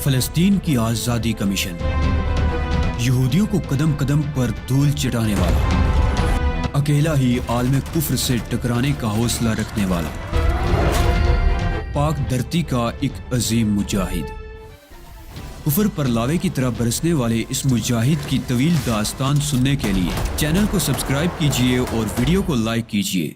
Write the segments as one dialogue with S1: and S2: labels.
S1: فلسطین کی آزادی کا مشن، یہودیوں کو قدم قدم پر دھول چٹانے والا، اکیلا ہی عالم کفر سے ٹکرانے کا حوصلہ رکھنے والا، پاک دھرتی کا ایک عظیم مجاہد، کفر پر لاوے کی طرح برسنے والے اس مجاہد کی طویل داستان سننے کے لیے چینل کو سبسکرائب کیجئے اور ویڈیو کو لائک کیجئے۔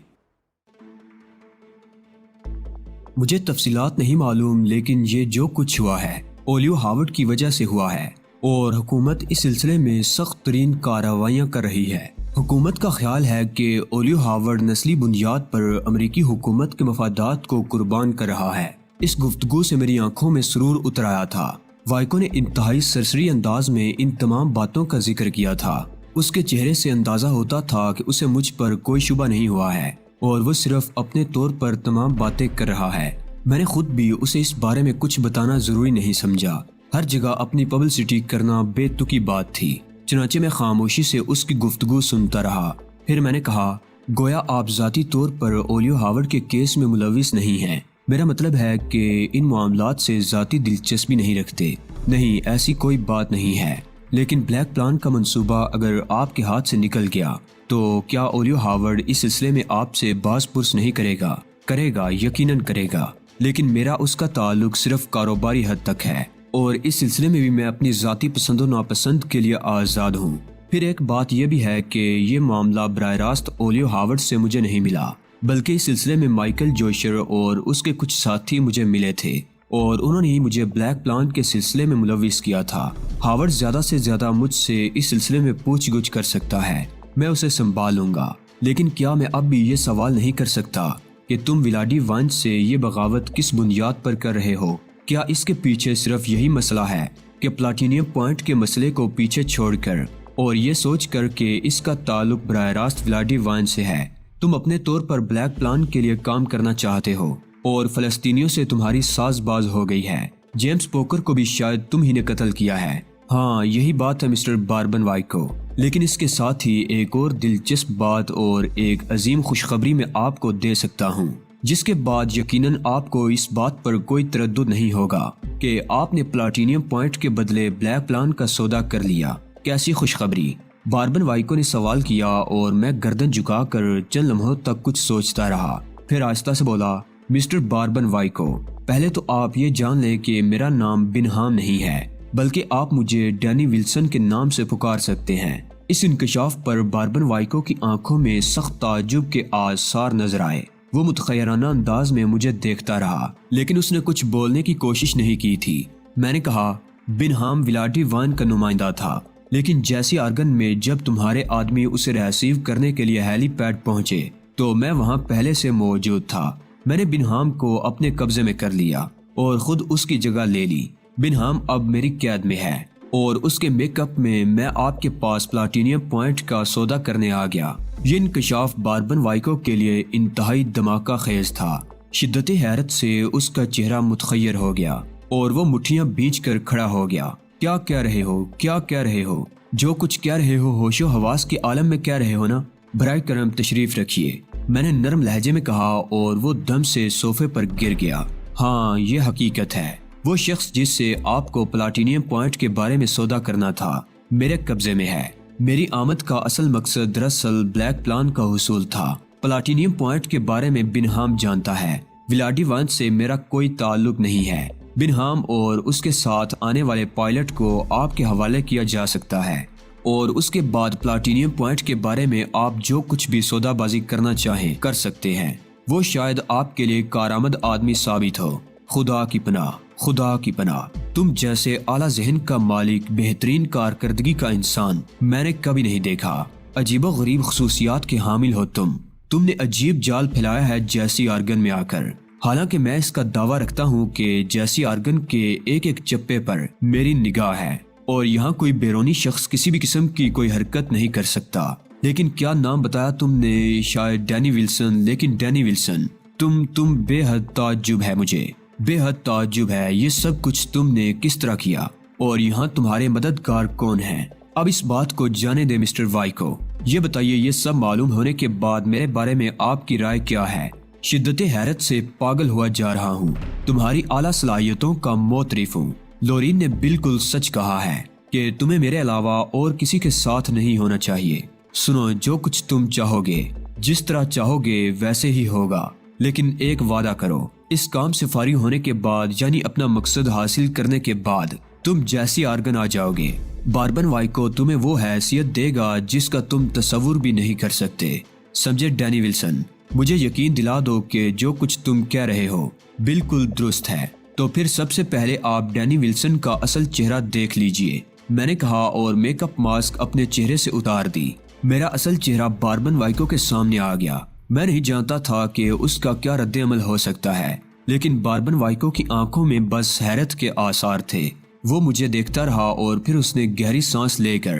S1: مجھے تفصیلات نہیں معلوم، لیکن یہ جو کچھ ہوا ہے اولیو ہاورڈ کی وجہ سے ہوا ہے، اور حکومت اس سلسلے میں سخت ترین کارروائیاں کر رہی ہے۔ حکومت کا خیال ہے کہ اولیو ہاورڈ نسلی بنیاد پر امریکی حکومت کے مفادات کو قربان کر رہا ہے۔ اس گفتگو سے میری آنکھوں میں سرور اتر آیا تھا۔ وائکو نے انتہائی سرسری انداز میں ان تمام باتوں کا ذکر کیا تھا۔ اس کے چہرے سے اندازہ ہوتا تھا کہ اسے مجھ پر کوئی شبہ نہیں ہوا ہے، اور وہ صرف اپنے طور پر تمام باتیں کر رہا ہے۔ میں نے خود بھی اسے اس بارے میں کچھ بتانا ضروری نہیں سمجھا۔ ہر جگہ اپنی پبلسٹی کرنا بے تکی بات تھی، چنانچہ میں خاموشی سے اس کی گفتگو سنتا رہا۔ پھر میں نے کہا، گویا آپ ذاتی طور پر اولیو ہاورڈ کے کیس میں ملوث نہیں ہیں۔ میرا مطلب ہے کہ ان معاملات سے ذاتی دلچسپی نہیں رکھتے۔ نہیں، ایسی کوئی بات نہیں ہے، لیکن بلیک پلان کا منصوبہ اگر آپ کے ہاتھ سے نکل گیا تو کیا اولیو ہاورڈ اس سلسلے میں آپ سے باز پرس نہیں کرے گا؟ کرے گا، یقیناً کرے گا، لیکن میرا اس کا تعلق صرف کاروباری حد تک ہے، اور اس سلسلے میں بھی میں اپنی ذاتی پسند و ناپسند کے لیے آزاد ہوں۔ پھر ایک بات یہ بھی ہے کہ یہ معاملہ براہ راست اولیو ہاورڈ سے مجھے نہیں ملا، بلکہ اس سلسلے میں مائیکل جوشر اور اس کے کچھ ساتھی مجھے ملے تھے، اور انہوں نے ہی مجھے بلیک پلان کے سلسلے میں ملوث کیا تھا۔ ہاورڈ زیادہ سے زیادہ مجھ سے اس سلسلے میں پوچھ گچھ کر سکتا ہے، میں اسے سنبھال لوں گا، لیکن کیا میں اب بھی یہ سوال نہیں کر سکتا کہ تم ولاڈی وانچ سے یہ بغاوت کس بنیاد پر کر رہے ہو؟ کیا اس کے پیچھے صرف یہی مسئلہ ہے کہ پلاٹینیم پوائنٹ کے مسئلے کو پیچھے چھوڑ کر اور یہ سوچ کر کہ اس کا تعلق براہ راست ولاڈی وانچ سے ہے، تم اپنے طور پر بلیک پلان کے لیے کام کرنا چاہتے ہو اور فلسطینیوں سے تمہاری ساز باز ہو گئی ہے؟ جیمز پوکر کو بھی شاید تم ہی نے قتل کیا ہے۔ ہاں، یہی بات ہے مسٹر باربن وائکو، لیکن اس کے ساتھ ہی ایک اور دلچسپ بات اور ایک عظیم خوشخبری میں آپ کو دے سکتا ہوں، جس کے بعد یقیناً آپ کو اس بات پر کوئی تردد نہیں ہوگا کہ آپ نے پلاٹینیم پوائنٹ کے بدلے بلیک پلان کا سودا کر لیا۔ کیسی خوشخبری؟ باربن وائکو نے سوال کیا، اور میں گردن جھکا کر چند لمحوں تک کچھ سوچتا رہا، پھر آہستہ سے بولا، مسٹر باربن وائکو، پہلے تو آپ یہ جان لیں کہ میرا نام بنہام نہیں ہے، بلکہ آپ مجھے ڈینی ولسن کے نام سے پکار سکتے ہیں۔ اس انکشاف پر باربن وائکو کی آنکھوں میں سخت تعجب کے آثار نظر آئے۔ وہ متحیرانہ انداز میں مجھے دیکھتا رہا، لیکن اس نے کچھ بولنے کی کوشش نہیں کی تھی۔ میں نے کہا، بنہام ولاڈی وان کا نمائندہ تھا، لیکن جیسی آرگن میں جب تمہارے آدمی اسے ریسیو کرنے کے لیے ہیلی پیڈ پہنچے تو میں وہاں پہلے سے موجود تھا۔ میں نے بنہام کو اپنے قبضے میں کر لیا اور خود اس کی جگہ لے لی۔ بنہام اب میری قید میں ہے، اور اس کے میک اپ میں میں آپ کے پاس پلاٹینیم پوائنٹ کا سودا کرنے آ گیا۔ یہ انکشاف باربن وائکو کے لیے انتہائی دھماکہ خیز تھا۔ شدت حیرت سے اس کا چہرہ متغیر ہو گیا، اور وہ مٹھیاں بھینچ کر کھڑا ہو گیا۔ کیا کہہ رہے ہو؟ کیا کہہ رہے ہو؟ جو کچھ کہہ رہے ہو ہوش و حواس کے عالم میں کہہ رہے ہو نا؟ برائے کرم تشریف رکھیے، میں نے نرم لہجے میں کہا، اور وہ دم سے صوفے پر گر گیا۔ ہاں، یہ حقیقت ہے، وہ شخص جس سے آپ کو پلاٹینیم پوائنٹ کے بارے میں سودا کرنا تھا میرے قبضے میں ہے۔ میری آمد کا اصل مقصد دراصل بلیک پلان کا حصول تھا۔ پلاٹینیم پوائنٹ کے بارے میں بنہام جانتا ہے، ولاڈی وانچ سے میرا کوئی تعلق نہیں ہے۔ بنہام اور اس کے ساتھ آنے والے پائلٹ کو آپ کے حوالے کیا جا سکتا ہے، اور اس کے بعد پلاٹینیم پوائنٹ کے بارے میں آپ جو کچھ بھی سودا بازی کرنا چاہیں کر سکتے ہیں۔ وہ شاید آپ کے لیے کارآمد آدمی ثابت ہو۔ خدا کی پناہ، خدا کی پناہ، تم جیسے اعلیٰ ذہن کا مالک، بہترین کارکردگی کا انسان میں نے کبھی نہیں دیکھا۔ عجیب و غریب خصوصیات کے حامل ہو تم نے عجیب جال پھیلایا ہے جیسی آرگن میں آ کر۔ حالانکہ میں اس کا دعویٰ رکھتا ہوں کہ جیسی آرگن کے ایک ایک چپے پر میری نگاہ ہے، اور یہاں کوئی بیرونی شخص کسی بھی قسم کی کوئی حرکت نہیں کر سکتا۔ لیکن کیا نام بتایا تم نے؟ شاید ڈینی ولسن، لیکن ڈینی ولسن، تم بے حد تعجب ہے، مجھے بے حد تعجب ہے یہ سب کچھ تم نے کس طرح کیا، اور یہاں تمہارے مددگار کون ہیں؟ اب اس بات کو جانے دے مسٹر وائکو، یہ بتائیے یہ سب معلوم ہونے کے بعد میرے بارے میں آپ کی رائے کیا ہے؟ شدت حیرت سے پاگل ہوا جا رہا ہوں، تمہاری اعلیٰ صلاحیتوں کا معترف ہوں، لورین نے بالکل سچ کہا ہے کہ تمہیں میرے علاوہ اور کسی کے ساتھ نہیں ہونا چاہیے۔ سنو، جو کچھ تم چاہو گے، جس طرح چاہو گے ویسے ہی ہوگا، لیکن ایک وعدہ کرو، اس کام سے فارغ ہونے کے بعد، یعنی اپنا مقصد حاصل کرنے کے بعد، تم جیسی آرگن آ جاؤ گے، باربن وائکو تمہیں وہ حیثیت دے گا جس کا تم تصور بھی نہیں کر سکتے۔ سمجھے ڈینی ولسن؟ مجھے یقین دلا دو کہ جو کچھ تم کہہ رہے ہو بالکل درست ہے۔ تو پھر سب سے پہلے آپ ڈینی ولسن کا اصل چہرہ دیکھ لیجئے، میں نے کہا اور میک اپ ماسک اپنے چہرے سے اتار دی۔ میرا اصل چہرہ باربن وائکو کے سامنے آ گیا۔ میں نہیں جانتا تھا کہ اس کا کیا رد عمل ہو سکتا ہے، لیکن باربن وائکو کی آنکھوں میں بس حیرت کے آثار تھے۔ وہ مجھے دیکھتا رہا اور پھر اس نے گہری سانس لے کر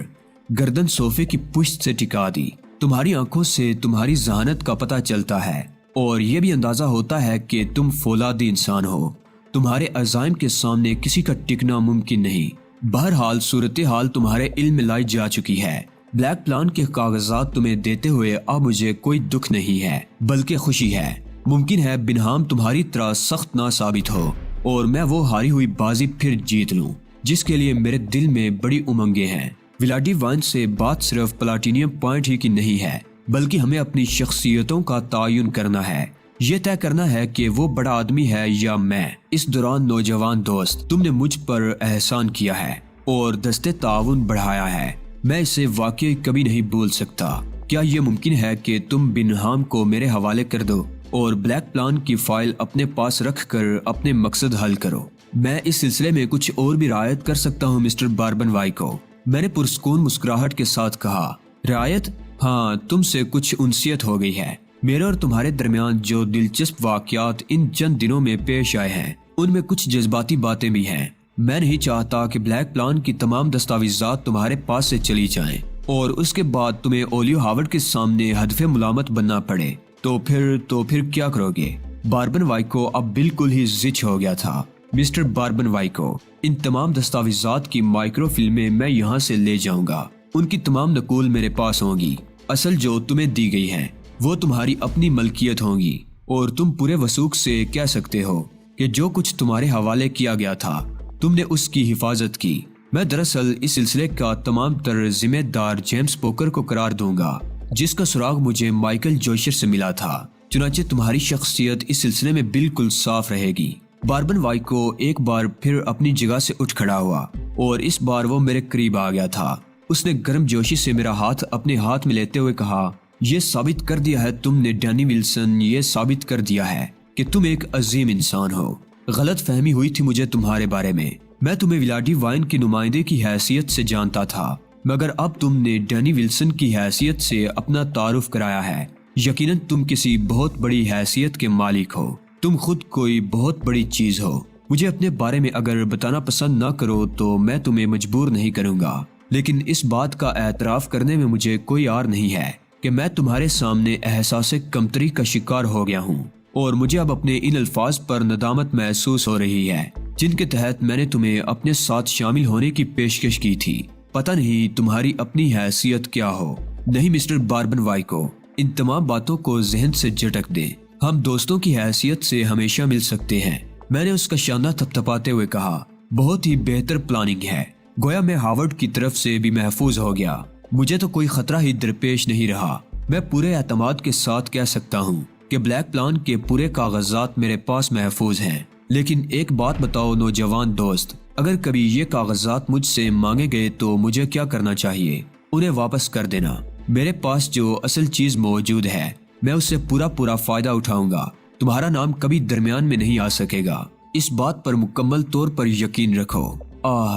S1: گردن صوفے کی پشت سے ٹکا دی۔ تمہاری آنکھوں سے تمہاری ذہانت کا پتہ چلتا ہے اور یہ بھی اندازہ ہوتا ہے کہ تم فولادی انسان ہو۔ تمہارے عزائم کے سامنے کسی کا ٹکنا ممکن نہیں۔ بہرحال صورتحال تمہارے علم میں لائی جا چکی ہے۔ بلیک پلان کے کاغذات تمہیں دیتے ہوئے اب مجھے کوئی دکھ نہیں ہے بلکہ خوشی ہے۔ ممکن ہے بنہام تمہاری طرح سخت نہ ثابت ہو اور میں وہ ہاری ہوئی بازی پھر جیت لوں جس کے لیے میرے دل میں بڑی امنگیں ہیں۔ ولاڈی وائن سے بات صرف پلاٹینیم پوائنٹ ہی کی نہیں ہے بلکہ ہمیں اپنی شخصیتوں کا تعین کرنا ہے، یہ طے کرنا ہے کہ وہ بڑا آدمی ہے یا میں۔ اس دوران نوجوان دوست، تم نے مجھ پر احسان کیا ہے اور دستے تعاون بڑھایا ہے، میں اسے واقعی کبھی نہیں بھول سکتا۔ کیا یہ ممکن ہے کہ تم بنہام کو میرے حوالے کر دو اور بلیک پلان کی فائل اپنے پاس رکھ کر اپنے مقصد حل کرو؟ میں اس سلسلے میں کچھ اور بھی رعایت کر سکتا ہوں مسٹر باربن وائکو، میں نے پرسکون مسکراہٹ کے ساتھ کہا۔ رعایت؟ ہاں، تم سے کچھ انسیت ہو گئی ہے۔ میرے اور تمہارے درمیان جو دلچسپ واقعات ان چند دنوں میں پیش آئے ہیں ان میں کچھ جذباتی باتیں بھی ہیں۔ میں نہیں چاہتا کہ بلیک پلان کی تمام دستاویزات تمہارے پاس سے چلی جائیں اور اس کے بعد تمہیں اولیو ہاورڈ کے سامنے ہدف ملامت بننا پڑے۔ تو پھر کیا کرو گے؟ باربن وائکو اب بالکل ہی زچ ہو گیا تھا۔ مسٹر باربن وائکو، ان تمام دستاویزات کی مائکرو فلمیں میں یہاں سے لے جاؤں گا، ان کی تمام نقول میرے پاس ہوں گی۔ اصل جو تمہیں دی گئی ہیں وہ تمہاری اپنی ملکیت ہوں گی اور تم پورے وثوق سے کہہ سکتے ہو کہ جو کچھ تمہارے حوالے کیا گیا تھا تم نے اس کی حفاظت کی۔ میں دراصل اس سلسلے کا تمام تر ذمہ دار جیمز پوکر کو قرار دوں گا جس کا سراغ مجھے مائیکل جوشر سے ملا تھا۔ چنانچہ تمہاری شخصیت اس سلسلے میں بالکل صاف رہے گی۔ باربن وائکو ایک بار پھر اپنی جگہ سے اٹھ کھڑا ہوا اور اس بار وہ میرے قریب آ گیا تھا۔ اس نے گرم جوشی سے میرا ہاتھ اپنے ہاتھ میں لیتے ہوئے کہا، یہ ثابت کر دیا ہے تم نے ڈینی ولسن، یہ ثابت کر دیا ہے کہ تم ایک عظیم انسان ہو۔ غلط فہمی ہوئی تھی مجھے تمہارے بارے میں تمہیں ولاڈی وائن کی نمائندے کی حیثیت سے جانتا تھا، مگر اب تم نے ڈینی ولسن کی حیثیت سے اپنا تعارف کرایا ہے۔ یقیناً تم کسی بہت بڑی حیثیت کے مالک ہو، تم خود کوئی بہت بڑی چیز ہو۔ مجھے اپنے بارے میں اگر بتانا پسند نہ کرو تو میں تمہیں مجبور نہیں کروں گا، لیکن اس بات کا اعتراف کرنے میں مجھے کوئی عار نہیں ہے کہ میں تمہارے سامنے احساس کمتری کا شکار ہو گیا ہوں اور مجھے اب اپنے ان الفاظ پر ندامت محسوس ہو رہی ہے جن کے تحت میں نے تمہیں اپنے ساتھ شامل ہونے کی پیشکش کی تھی۔ پتہ نہیں تمہاری اپنی حیثیت کیا ہو۔ نہیں مسٹر باربن وائکو، ان تمام باتوں کو ذہن سے جھٹک دیں، ہم دوستوں کی حیثیت سے ہمیشہ مل سکتے ہیں۔ میں نے اس کا شانہ تھپتھپاتے ہوئے کہا، بہت ہی بہتر پلاننگ ہے۔ گویا میں ہاورڈ کی طرف سے بھی محفوظ ہو گیا، مجھے تو کوئی خطرہ ہی درپیش نہیں رہا۔ میں پورے اعتماد کے ساتھ کہہ سکتا ہوں کہ بلیک پلان کے پورے کاغذات میرے پاس محفوظ ہیں۔ لیکن ایک بات بتاؤ نوجوان دوست، اگر کبھی یہ کاغذات مجھ سے مانگے گئے تو مجھے کیا کرنا چاہیے؟ انہیں واپس کر دینا۔ میرے پاس جو اصل چیز موجود ہے میں اس سے پورا فائدہ اٹھاؤں گا۔ تمہارا نام کبھی درمیان میں نہیں آ سکے گا، اس بات پر مکمل طور پر یقین رکھو۔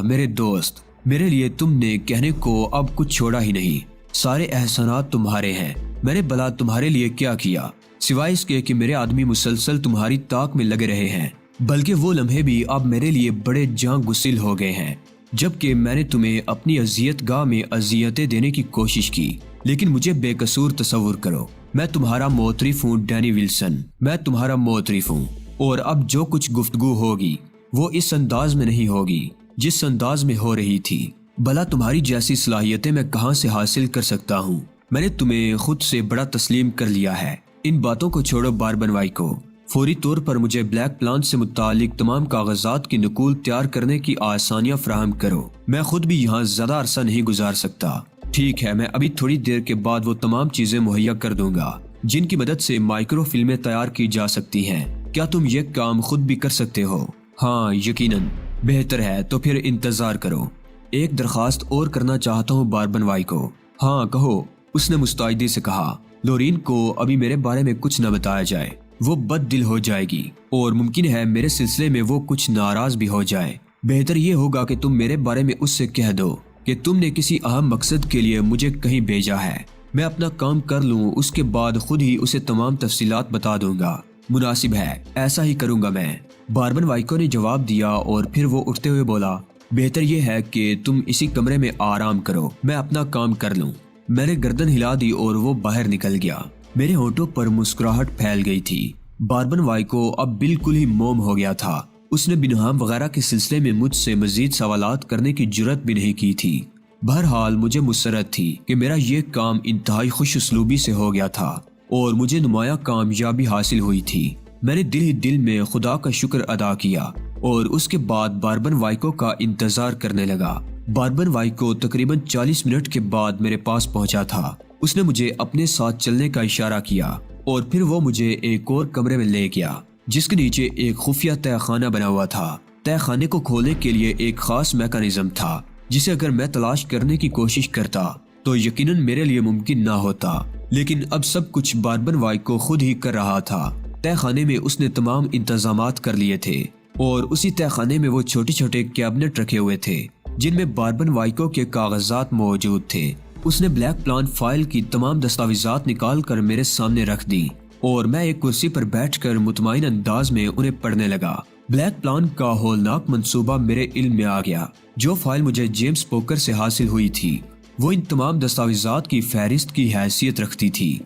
S1: میرے دوست، میرے لیے تم نے کہنے کو اب کچھ چھوڑا ہی نہیں، سارے احسانات تمہارے ہیں۔ میں نے بھلا تمہارے لیے کیا کیا سوائے اس کے کہ میرے آدمی مسلسل تمہاری طاق میں لگے رہے ہیں، بلکہ وہ لمحے بھی اب میرے لیے بڑے جاں گسل ہو گئے ہیں جبکہ میں نے تمہیں اپنی اذیت گاہ میں اذیتیں دینے کی کوشش کی۔ لیکن مجھے بے قصور تصور کرو، میں تمہارا معترف ہوں ڈینی ولسن، میں تمہارا معترف ہوں، اور اب جو کچھ گفتگو ہوگی وہ اس انداز میں نہیں ہوگی جس انداز میں ہو رہی تھی۔ بھلا تمہاری جیسی صلاحیتیں میں کہاں سے حاصل کر سکتا ہوں؟ میں نے تمہیں خود سے بڑا تسلیم کر لیا ہے۔ ان باتوں کو چھوڑو باربن وائکو، فوری طور پر مجھے بلیک پلان سے متعلق تمام کاغذات کی نقول تیار کرنے کی آسانیاں فراہم کرو، میں خود بھی یہاں زیادہ عرصہ نہیں گزار سکتا۔ ٹھیک ہے، میں ابھی تھوڑی دیر کے بعد وہ تمام چیزیں مہیا کر دوں گا جن کی مدد سے مائکرو فلمیں تیار کی جا سکتی ہیں۔ کیا تم یہ کام خود بھی کر سکتے ہو؟ ہاں یقیناً۔ بہتر ہے، تو پھر انتظار کرو۔ ایک درخواست اور کرنا چاہتا ہوں باربن وائی کو۔ ہاں کہو، اس نے مستعدی سے کہا۔ لورین کو ابھی میرے بارے میں کچھ نہ بتایا جائے، وہ بد دل ہو جائے گی اور ممکن ہے میرے سلسلے میں وہ کچھ ناراض بھی ہو جائے۔ بہتر یہ ہوگا کہ تم میرے بارے میں اس سے کہہ دو کہ تم نے کسی اہم مقصد کے لیے مجھے کہیں بھیجا ہے۔ میں اپنا کام کر لوں، اس کے بعد خود ہی اسے تمام تفصیلات بتا دوں گا۔ مناسب ہے، ایسا ہی کروں گا میں، باربن وائکو نے جواب دیا اور پھر وہ اٹھتے ہوئے بولا، بہتر یہ ہے کہ تم اسی کمرے میں آرام کرو، میں اپنا کام کر لوں۔ میں نے گردن ہلا دی اور وہ باہر نکل گیا۔ میرے ہونٹوں پر مسکراہٹ پھیل گئی تھی۔ باربن وائکو اب بالکل ہی موم ہو گیا تھا۔ اس نے بنہام وغیرہ کے سلسلے میں مجھ سے مزید سوالات کرنے کی جرات بھی نہیں کی تھی۔ بہرحال مجھے مسرت تھی کہ میرا یہ کام انتہائی خوش اسلوبی سے ہو گیا تھا اور مجھے نمایاں کامیابی حاصل ہوئی تھی۔ میں نے دل ہی دل میں خدا کا شکر ادا کیا اور اس کے بعد باربن وائکو کا انتظار کرنے لگا۔ باربن وائکو تقریباً 40 منٹ کے بعد میرے پاس پہنچا تھا۔ اس نے مجھے اپنے ساتھ چلنے کا اشارہ کیا اور پھر وہ مجھے ایک اور کمرے میں لے گیا جس کے نیچے ایک خفیہ تہہ خانہ بنا ہوا تھا۔ تہہ خانے کو کھولنے کے لیے ایک خاص میکانزم تھا جسے اگر میں تلاش کرنے کی کوشش کرتا تو یقیناً میرے لیے ممکن نہ ہوتا، لیکن اب سب کچھ باربن وائکو خود ہی کر رہا تھا۔ تہہ خانے میں اس نے تمام انتظامات کر لیے تھے اور اسی تہہ خانے میں وہ چھوٹے چھوٹے کیبنٹ رکھے ہوئے تھے جن میں باربن وائکو کے کاغذات موجود تھے۔ اس نے بلیک پلان فائل کی تمام دستاویزات نکال کر میرے سامنے رکھ دی اور میں ایک کرسی پر بیٹھ کر مطمئن انداز میں انہیں پڑھنے لگا۔ بلیک پلان کا ہولناک منصوبہ میرے علم میں آ گیا۔ جو فائل مجھے جیمز پوکر سے حاصل ہوئی تھی وہ ان تمام دستاویزات کی فہرست کی حیثیت رکھتی تھی،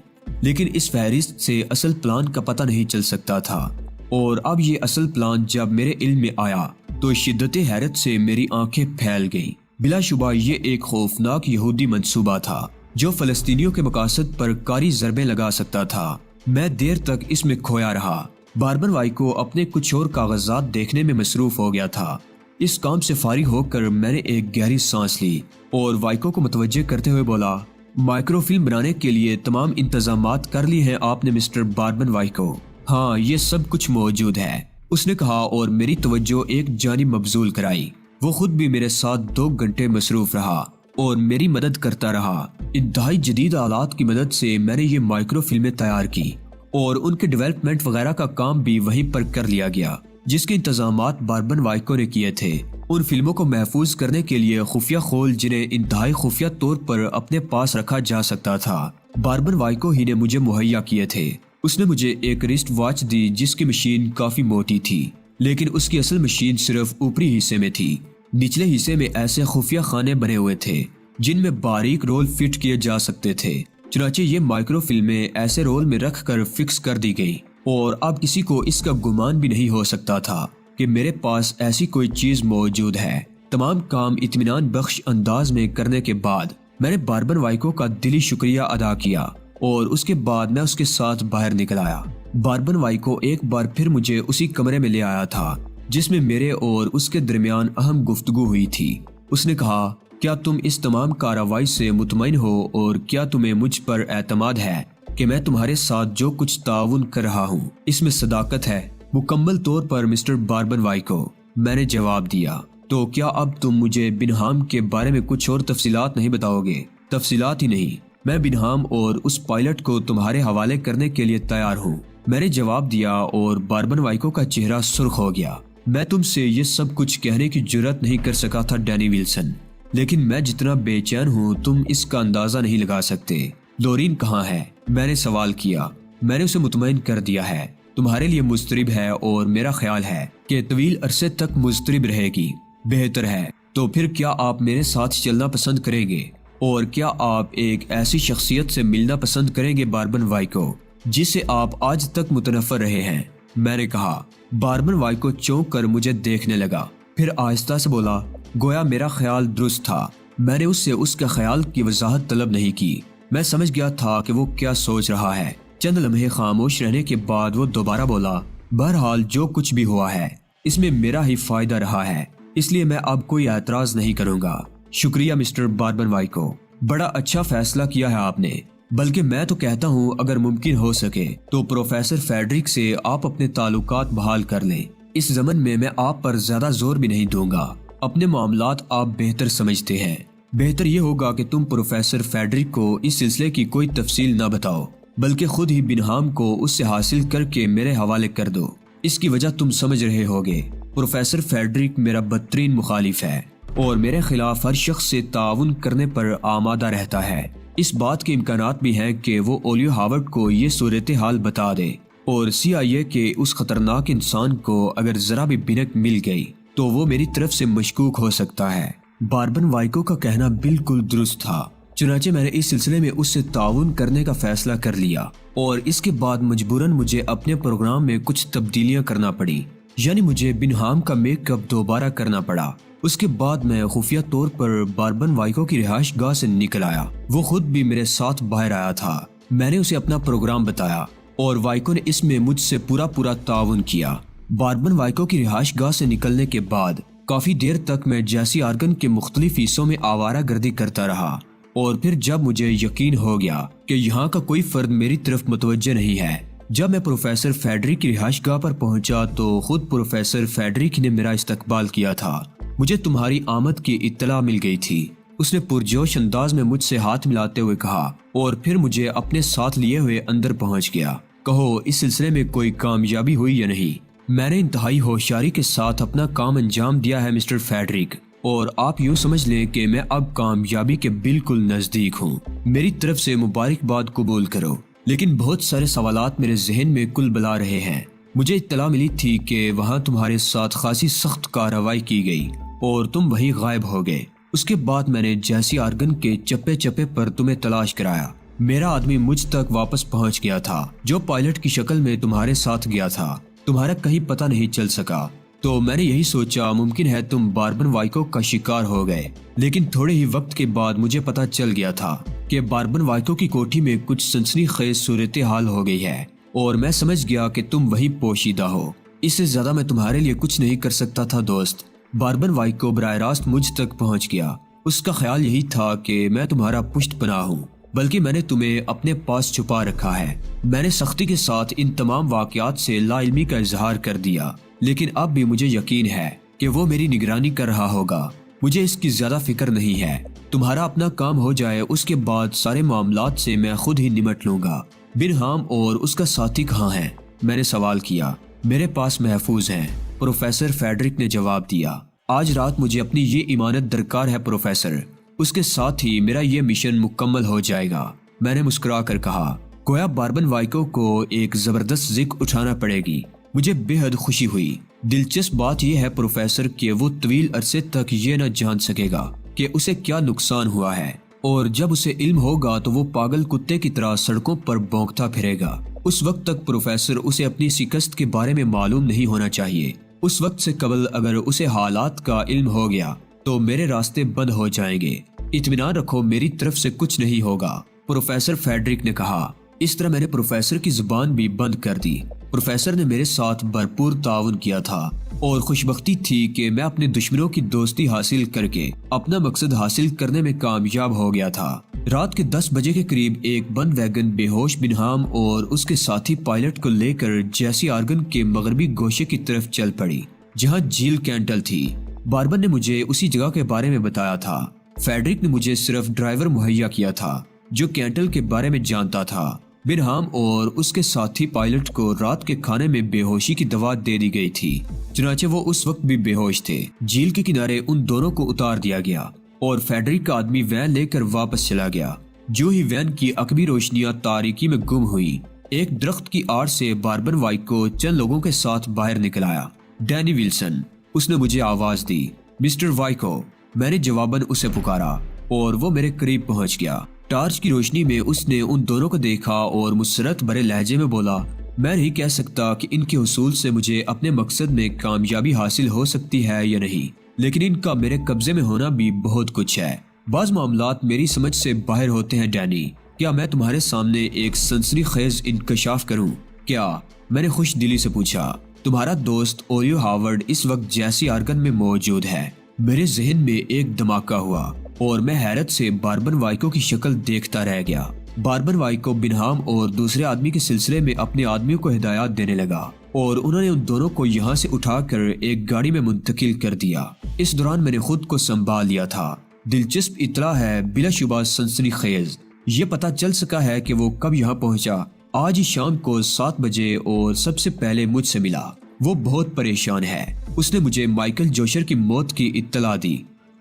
S1: لیکن اس فہرست سے اصل پلان کا پتہ نہیں چل سکتا تھا۔ اور اب یہ اصل پلان جب میرے علم میں آیا تو شدت حیرت سے میری آنکھیں پھیل گئیں۔ بلا شبہ یہ ایک خوفناک یہودی منصوبہ تھا جو فلسطینیوں کے مقاصد پر کاری ضربیں لگا سکتا تھا۔ میں دیر تک اس میں کھویا رہا۔ باربن وائکو اپنے کچھ اور کاغذات دیکھنے میں مصروف ہو گیا تھا۔ اس کام سے فارغ ہو کر میں نے ایک گہری سانس لی اور وائکو کو متوجہ کرتے ہوئے بولا، مائکرو فلم بنانے کے لیے تمام انتظامات کر لی ہیں آپ نے مسٹر باربن وائکو؟ ہاں، یہ سب کچھ موجود ہے، اس نے کہا اور میری توجہ ایک جانب مبذول کرائی۔ وہ خود بھی میرے ساتھ 2 گھنٹے مصروف رہا اور میری مدد کرتا رہا۔ انتہائی جدید آلات کی مدد سے میں نے یہ مائکرو فلمیں تیار کی اور ان کے ڈیولپمنٹ وغیرہ کا کام بھی وہیں پر کر لیا گیا جس کے انتظامات باربن وائکو نے کیے تھے۔ ان فلموں کو محفوظ کرنے کے لیے خفیہ خول جنہیں انتہائی خفیہ طور پر اپنے پاس رکھا جا سکتا تھا باربن وائکو ہی نے مجھے مہیا کیے تھے۔ اس نے مجھے ایک رسٹ واچ دی جس کی مشین کافی موٹی تھی، لیکن اس کی اصل مشین صرف اوپری حصے میں تھی۔ نچلے حصے میں ایسے خفیہ خانے بنے ہوئے تھے جن میں باریک رول فٹ کیے جا سکتے تھے۔ چنانچہ یہ مائکرو فلمیں ایسے رول میں رکھ کر فکس کر دی گئی اور اب کسی کو اس کا گمان بھی نہیں ہو سکتا تھا کہ میرے پاس ایسی کوئی چیز موجود ہے۔ تمام کام اطمینان بخش انداز میں کرنے کے بعد میں نے باربن وائکو کا دلی شکریہ ادا کیا اور اس کے بعد میں اس کے ساتھ باہر نکل آیا۔ باربن وائکو ایک بار پھر مجھے اسی کمرے میں لے آیا تھا جس میں میرے اور اس کے درمیان اہم گفتگو ہوئی تھی۔ اس نے کہا، کیا تم اس تمام کارروائی سے مطمئن ہو اور کیا تمہیں مجھ پر اعتماد ہے کہ میں تمہارے ساتھ جو کچھ تعاون کر رہا ہوں اس میں صداقت ہے؟ مکمل طور پر مسٹر باربن وائکو، میں نے جواب دیا۔ تو کیا اب تم مجھے بنہام کے بارے میں کچھ اور تفصیلات نہیں بتاؤ گے؟ تفصیلات ہی نہیں، میں بنہام اور اس پائلٹ کو تمہارے حوالے کرنے کے لیے تیار ہوں، میں نے جواب دیا اور باربن وائکو کا چہرہ سرخ ہو گیا۔ میں تم سے یہ سب کچھ کہنے کی جرات نہیں کر سکا تھا ڈینی ویلسن، لیکن میں جتنا بے چین ہوں تم اس کا اندازہ نہیں لگا سکتے۔ لورین کہاں ہے؟ میں نے سوال کیا۔ میں نے اسے مطمئن کر دیا ہے، تمہارے لیے مضطرب ہے اور میرا خیال ہے کہ طویل عرصے تک مضطرب رہے گی۔ بہتر ہے، تو پھر کیا آپ میرے ساتھ چلنا پسند کریں گے؟ اور کیا آپ ایک ایسی شخصیت سے ملنا پسند کریں گے باربن وائکو جس سے آپ آج تک متنفر رہے ہیں؟ میں نے کہا۔ باربن وائکو چونک کر مجھے دیکھنے لگا، پھر آہستہ سے بولا، گویا میرا خیال درست تھا۔ میں نے اس سے اس کے خیال کی وضاحت طلب نہیں کی، میں سمجھ گیا تھا کہ وہ کیا سوچ رہا ہے۔ چند لمحے خاموش رہنے کے بعد وہ دوبارہ بولا، بہرحال جو کچھ بھی ہوا ہے اس میں میرا ہی فائدہ رہا ہے، اس لیے میں اب کوئی اعتراض نہیں کروں گا۔ شکریہ مسٹر باربن وائکو، بڑا اچھا فیصلہ کیا ہے آپ نے، بلکہ میں تو کہتا ہوں اگر ممکن ہو سکے تو پروفیسر فیڈرک سے آپ اپنے تعلقات بحال کر لیں۔ اس زمن میں آپ پر زیادہ زور بھی نہیں دوں گا، اپنے معاملات آپ بہتر سمجھتے ہیں۔ بہتر یہ ہوگا کہ تم پروفیسر فیڈرک کو اس سلسلے کی کوئی تفصیل نہ بتاؤ، بلکہ خود ہی بنہام کو اس سے حاصل کر کے میرے حوالے کر دو۔ اس کی وجہ تم سمجھ رہے ہوگے، پروفیسر فیڈرک میرا بدترین مخالف ہے اور میرے خلاف ہر شخص سے تعاون کرنے پر آمادہ رہتا ہے۔ اس بات کے امکانات بھی ہیں کہ وہ اولیو ہاورڈ کو یہ صورتحال بتا دے اور CIA کے اس خطرناک انسان کو اگر ذرا بھی بنک مل گئی تو وہ میری طرف سے مشکوک ہو سکتا ہے۔ باربن وائکو کا کہنا بالکل درست تھا، چنانچہ میں نے اس سلسلے میں اس سے تعاون کرنے کا فیصلہ کر لیا اور اس کے بعد مجبوراً مجھے اپنے پروگرام میں کچھ تبدیلیاں کرنا پڑی، یعنی مجھے بنہام کا میک اپ دوبارہ کرنا پڑا۔ اس کے بعد میں خفیہ طور پر باربن وائکو کی رہائش گاہ سے نکل آیا، وہ خود بھی میرے ساتھ باہر آیا تھا۔ میں نے اسے اپنا پروگرام بتایا اور وائکو نے اس میں مجھ سے پورا تعاون کیا۔ باربن وائکو کی رہائش گاہ سے نکلنے کے بعد کافی دیر تک میں جیسی آرگن کے مختلف حصوں میں آوارہ گردی کرتا رہا، اور پھر جب مجھے یقین ہو گیا کہ یہاں کا کوئی فرد میری طرف متوجہ نہیں ہے، جب میں پروفیسر فیڈرک کی رہائش گاہ پر پہنچا تو خود پروفیسر فیڈرک نے میرا استقبال کیا تھا۔ مجھے تمہاری آمد کی اطلاع مل گئی تھی، اس نے پرجوش انداز میں مجھ سے ہاتھ ملاتے ہوئے کہا، اور پھر مجھے اپنے ساتھ لیے ہوئے اندر پہنچ گیا۔ کہو اس سلسلے میں کوئی کامیابی ہوئی یا نہیں؟ میں نے انتہائی ہوشیاری کے ساتھ اپنا کام انجام دیا ہے مسٹر فیڈرک، اور آپ یوں سمجھ لیں کہ میں اب کامیابی کے بالکل نزدیک ہوں۔ میری طرف سے مبارکباد قبول کرو، لیکن بہت سارے سوالات میرے ذہن میں کل بلا رہے ہیں۔ مجھے اطلاع ملی تھی کہ وہاں تمہارے ساتھ خاصی سخت کارروائی کی گئی اور تم وہیں غائب ہو گئے۔ اس کے بعد میں نے جیسی آرگن کے چپے چپے پر تمہیں تلاش کرایا۔ میرا آدمی مجھ تک واپس پہنچ گیا تھا جو پائلٹ کی شکل میں تمہارے ساتھ گیا تھا، تمہارا کہیں پتہ نہیں چل سکا، تو میں نے یہی سوچا ممکن ہے تم باربن وائکو کا شکار ہو گئے۔ لیکن تھوڑے ہی وقت کے بعد مجھے پتہ چل گیا تھا کہ باربن وائکو کی کوٹھی میں کچھ سنسنی خیز صورتحال ہو گئی ہے، اور میں سمجھ گیا کہ تم وہیں پوشیدہ ہو۔ اس سے زیادہ میں تمہارے لیے کچھ نہیں کر سکتا تھا دوست۔ باربن وائکو براہ راست مجھ تک پہنچ گیا۔ اس کا خیال یہی تھا کہ میں تمہارا پشت پناہ ہوں، بلکہ میں نے تمہیں اپنے پاس چھپا رکھا ہے۔ میں نے سختی کے ساتھ ان تمام واقعات سے لا علمی کا اظہار کر دیا، لیکن اب بھی مجھے یقین ہے کہ وہ میری نگرانی کر رہا ہوگا۔ مجھے اس کی زیادہ فکر نہیں ہے۔ تمہارا اپنا کام ہو جائے اس کے بعد سارے معاملات سے میں خود ہی نمٹ لوں گا۔ بنہام اور اس کا ساتھی کہاں ہیں؟ میں نے سوال کیا۔ میرے پاس محفوظ ہیں، پروفیسر فیڈرک نے جواب دیا۔ آج رات مجھے اپنی یہ امانت درکار ہے پروفیسر، اس کے ساتھ ہی میرا یہ مشن مکمل ہو جائے گا۔ میں نے مسکرا کر کہا، گویا باربن وائکو کو ایک زبردست ذک اٹھانا پڑے گی۔ مجھے بے حد خوشی ہوئی۔ دلچسپ بات یہ ہے پروفیسر کہ وہ طویل عرصے تک یہ نہ جان سکے گا کہ اسے کیا نقصان ہوا ہے، اور جب اسے علم ہوگا تو وہ پاگل کتے کی طرح سڑکوں پر بھونکتا پھرے گا۔ اس وقت تک پروفیسر اسے اپنی شکست کے بارے میں معلوم نہیں ہونا چاہیے۔ اس وقت سے قبل اگر اسے حالات کا علم ہو گیا تو میرے راستے بند ہو جائیں گے۔ اطمینان رکھو، میری طرف سے کچھ نہیں ہوگا، پروفیسر فیڈرک نے کہا۔ اس طرح میں نے پروفیسر کی زبان بھی بند کر دی۔ پروفیسر نے میرے ساتھ بھرپور تعاون کیا تھا، اور خوشبختی تھی کہ میں اپنے دشمنوں کی دوستی حاصل کر کے اپنا مقصد حاصل کرنے میں کامیاب ہو گیا تھا۔ رات کے 10 بجے کے قریب ایک بند ویگن بے ہوش بنہام اور اس کے ساتھی پائلٹ کو لے کر جیسی آرگن کے مغربی گوشے کی طرف چل پڑی جہاں جھیل کینٹل تھی۔ باربن نے مجھے اسی جگہ کے بارے میں بتایا تھا۔ فیڈرک نے مجھے صرف ڈرائیور مہیا کیا تھا جو کینٹل کے بارے میں جانتا تھا۔ بنہام اور اس کے ساتھی پائلٹ کو رات کے کھانے میں بے ہوشی کی دوا دے دی گئی تھی، چنانچہ وہ اس وقت بھی بے ہوش تھے۔ جھیل کے کنارے ان دونوں کو اتار دیا گیا اور فیڈرک کا آدمی وین لے کر واپس چلا گیا۔ جو ہی وین کی عقبی روشنیاں تاریکی میں گم ہوئی، ایک درخت کی آڑ سے باربن وائکو چند لوگوں کے ساتھ باہر نکل آیا۔ ڈینی ویلسن، اس نے مجھے آواز دی۔ مسٹر وائکو، میں نے جواباً اسے پکارا اور وہ میرے قریب پہنچ گیا۔ ٹارچ کی روشنی میں اس نے ان دونوں کو دیکھا اور مسرت بھرے لہجے میں بولا، میں نہیں کہہ سکتا کہ ان کے حصول سے مجھے اپنے مقصد میں کامیابی حاصل ہو سکتی ہے یا نہیں، لیکن ان کا میرے قبضے میں ہونا بھی بہت کچھ ہے۔ بعض معاملات میری سمجھ سے باہر ہوتے ہیں ڈینی، کیا میں تمہارے سامنے ایک سنسنی خیز انکشاف کروں؟ کیا؟ میں نے خوش دلی سے پوچھا۔ تمہارا دوست اولیو ہاورڈ اس وقت جیسی آرگن میں موجود ہے۔ میرے ذہن میں ایک دھماکہ ہوا اور میں حیرت سے باربن وائکو کی شکل دیکھتا رہ گیا۔ باربن وائکو بنہام اور دوسرے آدمی کے سلسلے میں اپنے آدمیوں کو ہدایات دینے لگا اور انہوں نے ان دونوں کو یہاں سے اٹھا کر ایک گاڑی میں منتقل کر دیا۔ اس دوران میں نے خود کو سنبھال لیا تھا۔ دلچسپ اطلاع ہے، بلا شبہ سنسنی خیز۔ یہ پتہ چل سکا ہے کہ وہ کب یہاں پہنچا۔ آج ہی شام کو 7 بجے اور سب سے پہلے مجھ سے ملا۔ وہ بہت پریشان ہے۔ اس نے مجھے مائیکل جوشر کی موت کی اطلاع دی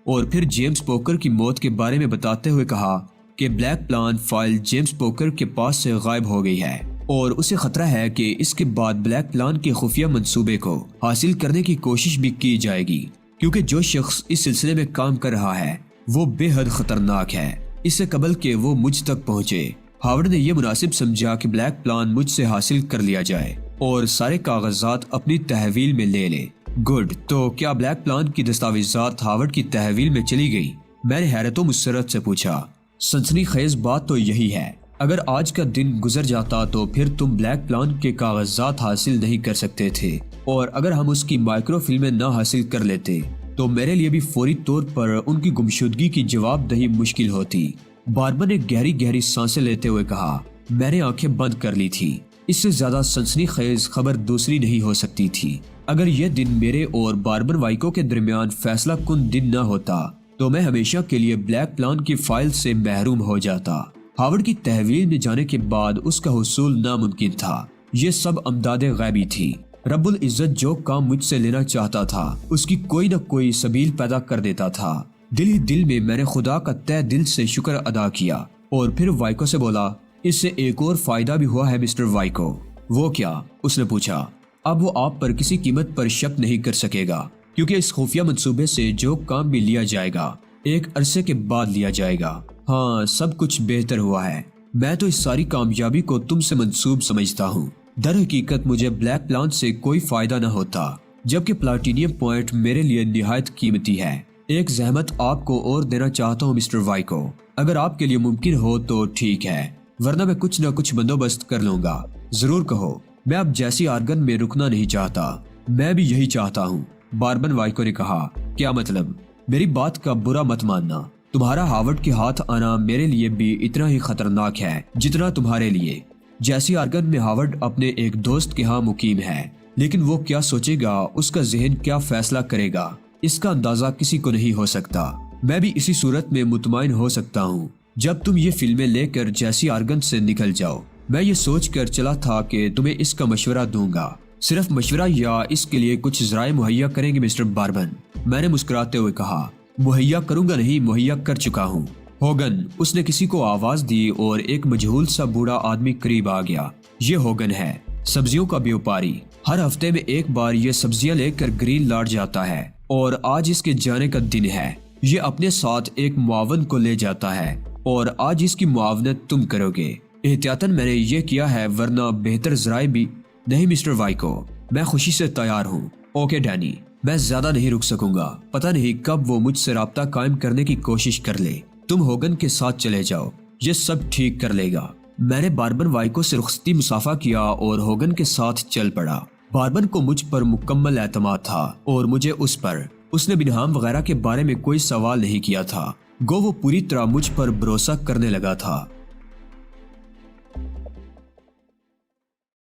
S1: اور پھر جیمز پوکر کی موت کے بارے میں بتاتے ہوئے کہا کہ بلیک پلان فائل جیمز پوکر کے پاس سے غائب ہو گئی ہے اور اسے خطرہ ہے کہ اس کے بعد بلیک پلان کے خفیہ منصوبے کو حاصل کرنے کی کوشش بھی کی جائے گی، کیونکہ جو شخص اس سلسلے میں کام کر رہا ہے وہ بے حد خطرناک ہے۔ اس سے قبل کہ وہ مجھ تک پہنچے، ہاورڈ نے یہ مناسب سمجھا کہ بلیک پلان مجھ سے حاصل کر لیا جائے اور سارے کاغذات اپنی تحویل میں لے لے۔ گڈ، تو کیا بلیک پلان کی دستاویزات ہاورڈ کی تحویل میں چلی گئی؟ میں نے حیرت و مسرت سے پوچھا۔ سنسنی خیز بات تو یہی ہے، اگر آج کا دن گزر جاتا تو پھر تم بلیک پلان کے کاغذات حاصل نہیں کر سکتے تھے، اور اگر ہم اس کی مائکرو فلمیں نہ حاصل کر لیتے تو میرے لیے بھی فوری طور پر ان کی گمشدگی کی جواب دہی مشکل ہوتی۔ باربن نے گہری گہری سانسیں لیتے ہوئے کہا۔ میں نے آنکھیں بند کر لی تھی۔ اس سے زیادہ سنسنی خیز خبر دوسری نہیں ہو سکتی تھی۔ اگر یہ دن میرے اور باربن وائکو کے درمیان فیصلہ کن دن نہ ہوتا تو میں ہمیشہ کے لیے بلیک پلان کی فائل سے محروم ہو جاتا۔ ہاورڈ کی تحویل میں جانے کے بعد اس کا حصول ناممکن تھا۔ یہ سب امداد غیبی تھی۔ رب العزت جو کام مجھ سے لینا چاہتا تھا اس کی کوئی نہ کوئی سبیل پیدا کر دیتا تھا۔ دل ہی دل میں نے خدا کا تہ دل سے شکر ادا کیا اور پھر وائکو سے بولا، اس سے ایک اور فائدہ بھی ہوا ہے مسٹر وائکو۔ وہ کیا؟ اس نے پوچھا۔ اب وہ آپ پر کسی قیمت پر شک نہیں کر سکے گا، کیونکہ اس خفیہ منصوبے سے جو کام بھی لیا جائے گا ایک عرصے کے بعد لیا جائے گا۔ ہاں، سب کچھ بہتر ہوا ہے۔ میں تو اس ساری کامیابی کو تم سے منسوب سمجھتا ہوں۔ در حقیقت مجھے بلیک پلان سے کوئی فائدہ نہ ہوتا، جبکہ پلاٹینیم پوائنٹ میرے لیے نہایت قیمتی ہے۔ ایک زحمت آپ کو اور دینا چاہتا ہوں مسٹر وائکو، اگر آپ کے لیے ممکن ہو تو ٹھیک ہے، ورنہ میں کچھ نہ کچھ بندوبست کر لوں گا۔ ضرور کہو۔ میں اب جیسی آرگن میں رکنا نہیں چاہتا۔ میں بھی یہی چاہتا ہوں، باربن وائکو نے کہا۔ کیا مطلب؟ میری بات کا برا مت ماننا۔ تمہارا ہاورڈ کے ہاتھ آنا میرے لیے بھی اتنا ہی خطرناک ہے جتنا تمہارے لیے۔ جیسی آرگن میں ہاورڈ اپنے ایک دوست کے ہاں مقیم ہے، لیکن وہ کیا سوچے گا، اس کا ذہن کیا فیصلہ کرے گا، اس کا اندازہ کسی کو نہیں ہو سکتا۔ میں بھی اسی صورت میں مطمئن ہو سکتا ہوں جب تم یہ فلمیں لے کر جیسی آرگن سے نکل جاؤ۔ میں یہ سوچ کر چلا تھا کہ تمہیں اس کا مشورہ دوں گا۔ صرف مشورہ یا اس کے لیے کچھ ذرائع مہیا کریں گے مسٹر باربن؟ میں نے مسکراتے ہوئے کہا۔ مہیا کروں گا نہیں، مہیا کر چکا ہوں۔ ہوگن، اس نے کسی کو آواز دی اور ایک مجہول سا بوڑھا آدمی قریب آ گیا۔ یہ ہوگن ہے، سبزیوں کا بیوپاری۔ ہر ہفتے میں ایک بار یہ سبزیاں لے کر گرین لارڈ جاتا ہے اور آج اس کے جانے کا دن ہے۔ یہ اپنے ساتھ ایک معاون کو لے جاتا ہے اور آج اس کی معاونت تم کرو گے۔ احتیاطاً میں نے یہ کیا ہے، ورنہ بہتر ذرائع بھی نہیں مسٹر وائکو۔ میں خوشی سے تیار ہوں۔ اوکے ڈینی، میں زیادہ نہیں رک سکوں گا۔ پتہ نہیں کب وہ مجھ سے رابطہ قائم کرنے کی کوشش کر لے۔ تم ہوگن کے ساتھ چلے جاؤ، یہ سب ٹھیک کر لے گا۔ میں نے باربن وائکو سے رخصتی مصافحہ کیا اور ہوگن کے ساتھ چل پڑا۔ باربن کو مجھ پر مکمل اعتماد تھا اور مجھے اس پر۔ اس نے بنہام وغیرہ کے بارے میں کوئی سوال نہیں کیا تھا، گو وہ پوری طرح مجھ پر بھروسہ کرنے لگا تھا۔